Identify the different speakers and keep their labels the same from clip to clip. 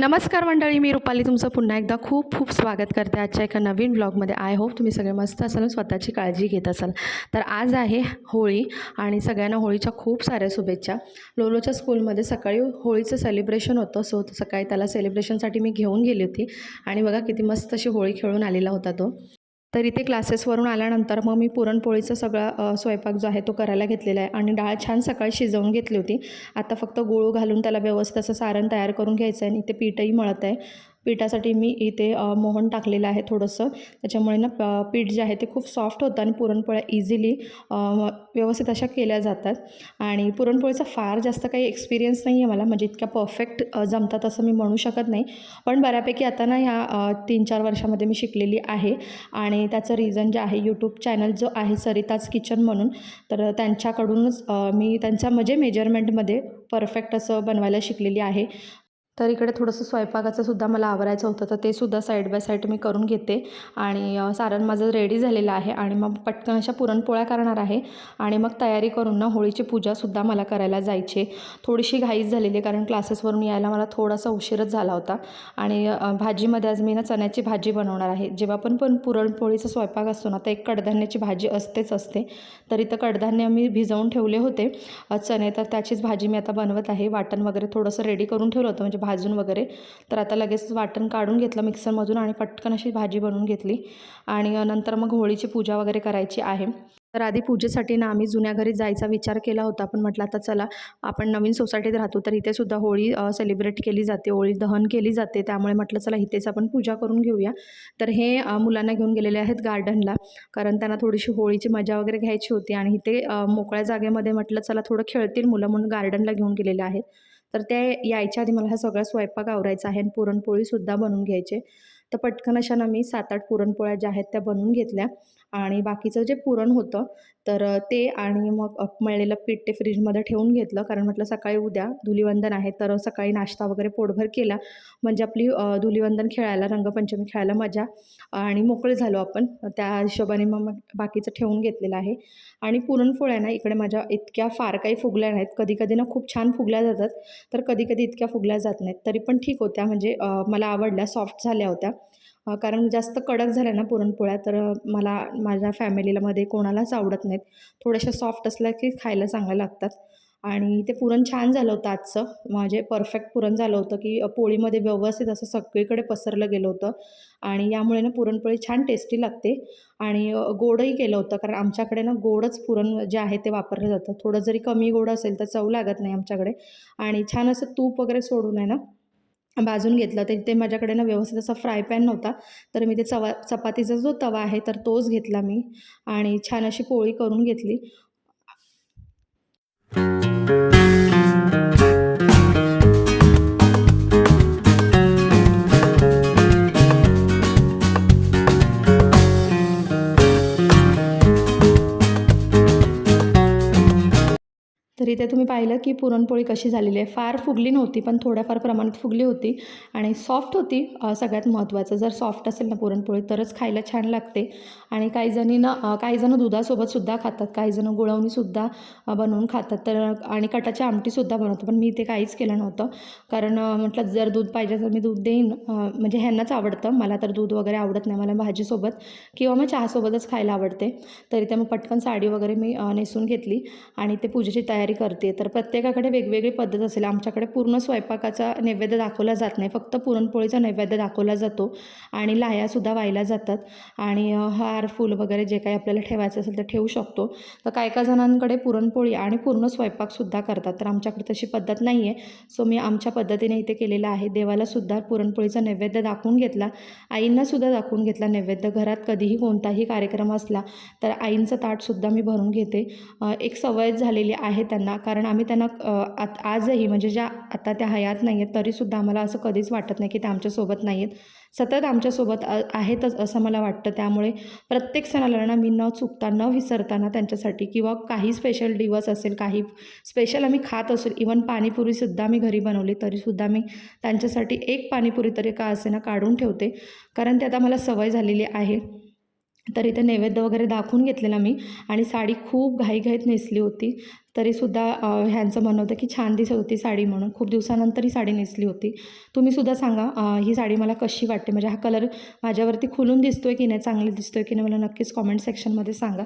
Speaker 1: नमस्कार मंडळी, मी रुपाली तुमचं पुन्हा एकदा खूप खूप स्वागत करते आजच्या एका नवीन व्लॉगमध्ये. आय होप तुम्ही सगळे मस्त असाल, स्वतःची काळजी घेत असाल. तर आज आहे होळी आणि सगळ्यांना होळीच्या खूप साऱ्या शुभेच्छा. लोलोच्या स्कूलमध्ये सकाळी होळीचं सेलिब्रेशन होतं, सो सकाळी त्याला सेलिब्रेशनसाठी मी घेऊन गेली होती आणि बघा किती मस्त अशी होळी खेळून आलेला होता तो. तर इथे क्लासेसवरून आल्यानंतर मग मी पुरणपोळीचा सगळा स्वयंपाक जो आहे तो करायला घेतलेला आहे आणि डाळ छान सकाळी शिजवून घेतली होती. आता फक्त गूळ घालून त्याला व्यवस्थित असं सारण तयार करून घ्यायचं आहे आणि इथे पीठही मळत आहे. पिठासाठी मी इथे मोहन टाकलेलं आहे थोडंसं, त्याच्यामुळे ना पीठ जे आहे ते खूप सॉफ्ट होतं आणि पुरणपोळ्या इझिली व्यवस्थित अशा केल्या जातात. आणि पुरणपोळीचा फार जास्त काही एक्सपिरियन्स नाही आहे मला, म्हणजे इतक्या परफेक्ट जमतात असं मी म्हणू शकत नाही, पण बऱ्यापैकी आता ना ह्या 3-4 वर्षामध्ये मी शिकलेली आहे. आणि त्याचं रिझन जे आहे, यूट्यूब चॅनल जो आहे सरिताज किचन म्हणून, तर त्यांच्याकडूनच मी त्यांच्या म्हणजे मेजरमेंटमध्ये परफेक्ट असं बनवायला शिकलेली आहे. तर इकडे थोडंसं स्वयंपाकाचं सुद्धा मला आवरायचं होतं, तर ते सुद्धा साईड बाय साईड मी करून घेते. आणि सारण माझं रेडी झालेलं आहे आणि मग पटकन अशा पुरणपोळ्या करणार आहे आणि मग तयारी करून ना होळीची पूजासुद्धा मला करायला जायची. थोडीशी घाईच झालेली आहे, कारण क्लासेसवरून यायला मला थोडासा उशीरच झाला होता. आणि भाजीमध्ये आज मी ना चण्याची भाजी बनवणार आहे. जेव्हा पण पुरणपोळीचा स्वयंपाक असतो ना, तर एक कडधान्याची भाजी असतेच असते. तर इथं कडधान्य मी भिजवून ठेवले होते चणे, तर त्याचीच भाजी मी आता बनवत आहे. वाटण वगैरे थोडंसं रेडी करून ठेवलं होतं, म्हणजे भाजून वगैरे. तर आता लगेच वाटण काढून घेतलं मिक्सरमधून आणि पटकन अशी भाजी बनवून घेतली. आणि नंतर मग होळीची पूजा वगैरे करायची आहे. तर आधी पूजेसाठी ना आम्ही जुन्या घरी जायचा विचार केला होता, पण म्हटलं आता चला, आपण नवीन सोसायटीत राहतो तर इथे सुद्धा होळी सेलिब्रेट केली जाते, होळी दहन केली जाते, त्यामुळे म्हटलं चला इथेच आपण पूजा करून घेऊया. तर हे मुलांना घेऊन गेलेले आहेत गार्डनला, कारण त्यांना थोडीशी होळीची मजा वगैरे घ्यायची होती. आणि इथे मोकळ्या जागेमध्ये म्हटलं चला थोडं खेळतील मुलं, म्हणून गार्डनला घेऊन गेलेले आहेत. तर ते यायच्या आधी मला हा सगळा स्वयंपाक आवरायचा आहे आणि पुरणपोळीसुद्धा बनवून घ्यायचे. तर पटकन अशा ना मी 7-8 पुरणपोळ्या ज्या आहेत त्या बनवून घेतल्या. आणि बाकीचं जे पुरण होतं, तर ते आणि मग मळलेलं पीठ ते फ्रीजमध्ये ठेवून घेतलं, कारण म्हटलं सकाळी उद्या धुलीवंदन आहे, तर सकाळी नाश्ता वगैरे पोटभर केला म्हणजे आपली धुलीवंदन खेळायला, रंगपंचमी खेळायला मजा आणि मोकळे झालो आपण. त्या हिशोबाने मग बाकीचं ठेवून घेतलेलं आहे. आणि पुरणपोळ्या ना इकडे माझ्या इतक्या फार काही फुगल्या नाहीत. कधी-कधी ना खूप छान फुगल्या जातात, तर कधी-कधी इतक्या फुगल्या जात नाहीत. तरी पण ठीक होत्या, म्हणजे मला आवडल्या, सॉफ्ट झाल्या होत्या. कारण जास्त कडक झाल्या ना पुरणपोळ्या, तर मला, माझ्या फॅमिलीमध्ये कोणालाच आवडत नाहीत. थोड्याशा सॉफ्ट असल्या की खायला चांगल्या लागतात. आणि ते पुरण छान झालं होतं आजचं, म्हणजे परफेक्ट पुरण झालं होतं, की पोळीमध्ये व्यवस्थित असं सगळीकडे पसरलं गेलं होतं. आणि यामुळे ना पुरणपोळी छान टेस्टी लागते. आणि गोडही केलं होतं, कारण आमच्याकडे ना गोडच पुरण जे आहे ते वापरलं जातं. थोडं जरी कमी गोड असेल तर चव लागत नाही आमच्याकडे. आणि छान असं तूप वगैरे सोडून आहे ना भाजून घेतलं. तर ते माझ्याकडे ना व्यवस्थित असा फ्राय पॅन नव्हता, तर मी ते चपातीचा जो तवा आहे तर तोच घेतला मी आणि छान अशी पोळी करून घेतली. तर इथे तुम्ही पाहिलं की पुरणपोळी कशी झालेली आहे. फार फुगली नव्हती, पण थोड्याफार प्रमाणात फुगली होती आणि सॉफ्ट होती. सगळ्यात महत्त्वाचं, जर सॉफ्ट असेल ना पुरणपोळी तरच खायला छान लागते. आणि काही जण दुधासोबतसुद्धा खातात, काही जण गुळवणीसुद्धा बनवून खातात, तर आणि कटाची आमटीसुद्धा बनवतात. पण मी ते काहीच केलं नव्हतं, कारण म्हटलं जर दूध पाहिजे तर मी दूध देईन, म्हणजे ह्यांनाच आवडतं, मला तर दूध वगैरे आवडत नाही. मला भाजीसोबत किंवा मग चहासोबतच खायला आवडते. तर इथे मग पटकन साडी वगैरे मी नेसून घेतली आणि ते पूजेची तयारी करते. तर प्रत्येकाकडे वेगवेगळी पद्धत असेल. आमच्याकडे पूर्ण स्वयंपाकाचा नैवेद्य दाखवला जात नाही, फक्त पुरणपोळीचा नैवेद्य दाखवला जातो आणि लाह्यासुद्धा वाहिल्या जातात. आणि हार फूल वगैरे जे काही आपल्याला ठेवायचं असेल तर ठेवू शकतो. तर काही जणांकडे पुरणपोळी आणि पूर्ण स्वयंपाकसुद्धा करतात, तर आमच्याकडे तशी पद्धत नाही आहे. सो मी आमच्या पद्धतीने इथे केलेलं आहे. देवालासुद्धा पुरणपोळीचा नैवेद्य दाखवून घेतला, आईंनासुद्धा दाखवून घेतला नैवेद्य. घरात कधीही कोणताही कार्यक्रम असला तर आईंचं ताटसुद्धा मी भरून घेते. एक सवय झालेली आहे त्यांना, कारण आम्ही त्यांना आजही, म्हणजे ज्या आता त्या हयात नाही आहेत, तरीसुद्धा आम्हाला असं कधीच वाटत नाही की त्या आमच्यासोबत नाही आहेत, सतत आमच्यासोबत आहेतच असं मला वाटतं. त्यामुळे प्रत्येक सणाला ना मी न चुकता, न विसरताना त्यांच्यासाठी, किंवा काही स्पेशल दिवस असेल, काही स्पेशल आम्ही खात असेल, इवन पाणीपुरीसुद्धा मी घरी बनवली तरीसुद्धा मी त्यांच्यासाठी एक पाणीपुरी तरी का असेना काढून ठेवते, कारण ते आता मला सवय झालेली आहे. तर इथे नैवेद्य वगैरे दाखवून घेतलेला मी आणि साडी खूप घाईघाईत नेसली होती. तरीसुद्धा ह्यांचं म्हणणं होतं की छान दिसत होती साडी म्हणून. खूप दिवसानंतर ही साडी नेसली होती. तुम्हीसुद्धा सांगा ही साडी मला कशी वाटते, म्हणजे हा कलर माझ्यावरती खुलून दिसतोय की नाही, चांगलं दिसतोय की नाही, मला नक्कीच कॉमेंट सेक्शनमध्ये सांगा.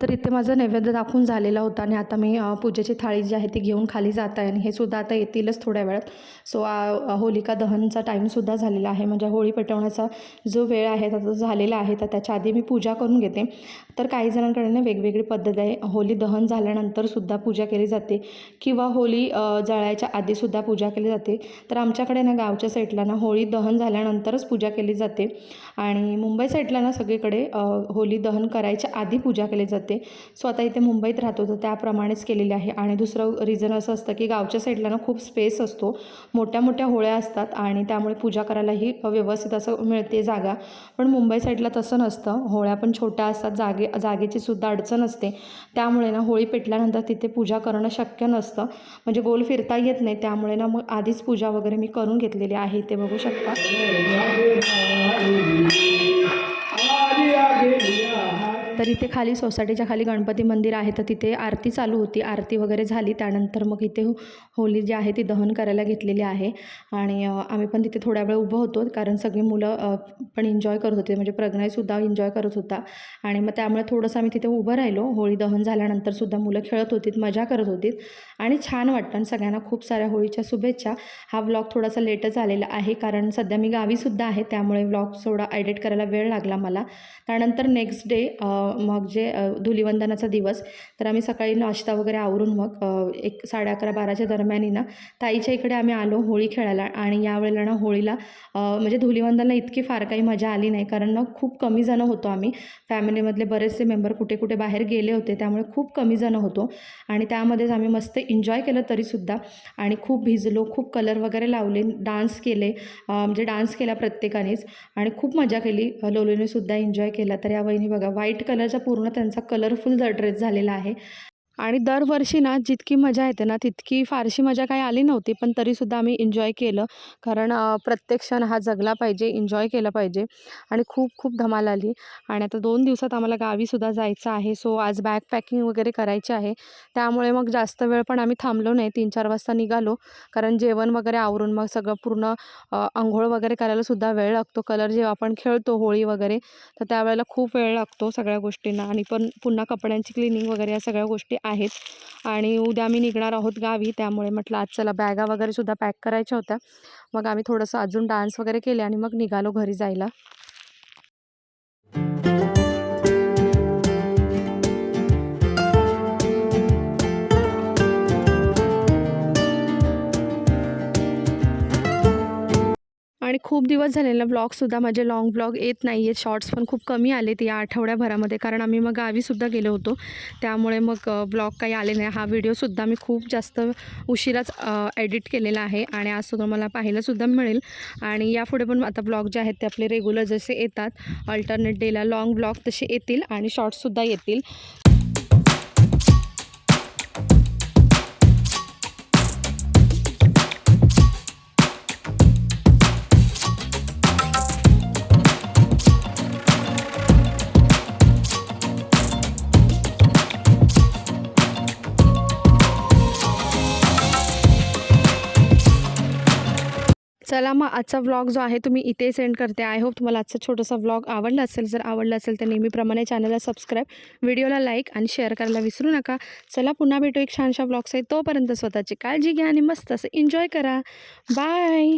Speaker 1: तर इथे माझं नैवेद्य दाखवून झालेला होता आणि आता मी पूजेची थाळी जी आहे ती घेऊन खाली जात आहे आणि हे सुद्धा आता येतीलच थोड्या वेळात. सो होलिका दहनचा टाईमसुद्धा झालेला आहे, म्हणजे होळी पेटवण्याचा जो वेळ आहे तो झालेला आहे. तर त्याच्या आधी मी पूजा करून घेते. तर काही जणांकडे वेगवेगळी पद्धत आहे. होली दहन झाल्यानंतरसुद्धा पूजा केली जाते किंवा होळी जळायच्या आधीसुद्धा पूजा केली जाते. तर आमच्याकडे गावच्या साईडला होळी दहन झाल्यानंतरच पूजा केली जाते आणि मुंबई साईडला सगळीकडे होली दहन करायच्या आधी पूजा केली जाते. सो आता इथे मुंबईत राहतो तर त्याप्रमाणेच केलेले आहे. आणि दुसरं रिझन असं असतं की गावच्या साईडला खूप स्पेस असतो, मोठ्या मोठ्या होळ्या असतात आणि त्यामुळे पूजा करायलाही व्यवस्थित असं मिळते जागा. पण मुंबई साईडला तसं नसतं, होळ्या पण छोट्या असतात, जागेची सुद्धा अडचण असते. त्यामुळे होळी पेटल्यानंतर तिथे पूजा करणं शक्य नसतं, म्हणजे गोल फिरता येत नाही. त्यामुळे मग आधीच पूजा वगैरे मी करून घेतलेली आहे, ते बघू शकता. तर इथे खाली सोसायटीच्या खाली गणपती मंदिर आहे, तर तिथे आरती चालू होती. आरती वगैरे झाली त्यानंतर मग इथे होली जी आहे ती दहन करायला घेतलेली आहे आणि आम्ही पण तिथे थोड्या वेळ उभं होतो, कारण सगळी मुलं पण एन्जॉय करत होते, म्हणजे प्रज्ञासुद्धा एन्जॉय करत होता आणि मग त्यामुळे थोडंसं आम्ही तिथे उभं राहिलो. होळी दहन झाल्यानंतरसुद्धा मुलं खेळत होतीत, मजा करत होतीत आणि छान वाटतं. आणि सगळ्यांना खूप साऱ्या होळीच्या शुभेच्छा. हा व्लॉग थोडासा लेटच आलेला आहे, कारण सध्या मी गावीसुद्धा आहे, त्यामुळे व्लॉग थोडा एडिट करायला वेळ लागला मला. त्यानंतर नेक्स्ट डे मग जे धुलिवंदनाचा दिवस, तर आम्ही सकाळी नाश्ता वगैरे आवरून मग 11:30-12च्या दरम्यानी ताईच्या इकडे आम्ही आलो होळी खेळायला. आणि यावेळेला होळीला म्हणजे धुलिवंदनला इतकी फार काही मजा आली नाही, कारण खूप कमी जणं होतो आम्ही. फॅमिलीमधले बरेचसे मेंबर कुठे कुठे बाहेर गेले होते, त्यामुळे खूप कमी जणं होतो आणि त्यामध्येच आम्ही मस्त एन्जॉय केलं तरीसुद्धा. आणि खूप भिजलो, खूप कलर वगैरे लावले, डान्स केले, म्हणजे डान्स केला प्रत्येकानेच आणि खूप मजा केली. लोलीनेसुद्धा एन्जॉय केला. तर या वहिनी बघा, व्हाईट कलरचा पूर्ण त्यांचा कलरफुल ड्रेस झालेला आहे. आणि दरवर्षी जितकी मजा येते तितकी फारशी मजा काही आली नव्हती, पण तरीसुद्धा आम्ही एन्जॉय केलं, कारण प्रत्येक क्षण हा जगला पाहिजे, एन्जॉय केला पाहिजे आणि खूप खूप धमाल आली. आणि आता 2 दिवसात आम्हाला गावीसुद्धा जायचं आहे. सो आज बॅग पॅकिंग वगैरे करायची आहे, त्यामुळे मग जास्त वेळ पण आम्ही थांबलो नाही. 3-4 वाजता निघालो, कारण जेवण वगैरे आवरून मग सगळं पूर्ण अंघोळ वगैरे करायलासुद्धा वेळ लागतो. कलर जेव्हा आपण खेळतो होळी वगैरे, तर त्यावेळेला खूप वेळ लागतो सगळ्या गोष्टींना. आणि पण पुन्हा कपड्यांची क्लिनिंग वगैरे या सगळ्या गोष्टी आहेत आणि उद्या आम्ही निघणार आहोत गावी, त्यामुळे म्हटलं आज चला बॅगा वगैरे सुद्धा पॅक करायच्या होत्या. मग आम्ही थोडंसं अजून डान्स वगैरे केले आणि मग निघालो घरी जायला. आणि खूप दिवस झालेला व्लॉगसुद्धा माझे लाँग व्लॉग येत नाही आहेत, शॉर्ट्स पण खूप कमी आले ते या आठवड्याभरामध्ये, कारण आम्ही मग गावीसुद्धा गेलो होतो, त्यामुळे मग व्लॉग काही आले नाही. हा व्हिडिओसुद्धा मी खूप जास्त उशिराच एडिट केलेला आहे आणि आज तुम्हाला पाहायलासुद्धा मिळेल. आणि यापुढे पण आता व्लॉग जे आहेत ते आपले रेग्युलर जसे येतात अल्टरनेट डेला लाँग व्लॉग तसे येतील आणि शॉर्ट्ससुद्धा येतील. चला मग आजचा व्लॉग जो आहे तुम्ही इथे सेंड करते. आय होप तुम्हाला आजचा छोटासा व्लॉग आवडला असेल. जर आवडला असेल तर नेहमीप्रमाणे चॅनलला सबस्क्राईब, व्हिडिओला लाईक आणि शेअर करायला विसरू नका. चला पुन्हा भेटू एक छानशा व्लॉग्स आहे. तोपर्यंत स्वतःची काळजी घ्या आणि मस्त असं एन्जॉय करा. बाय.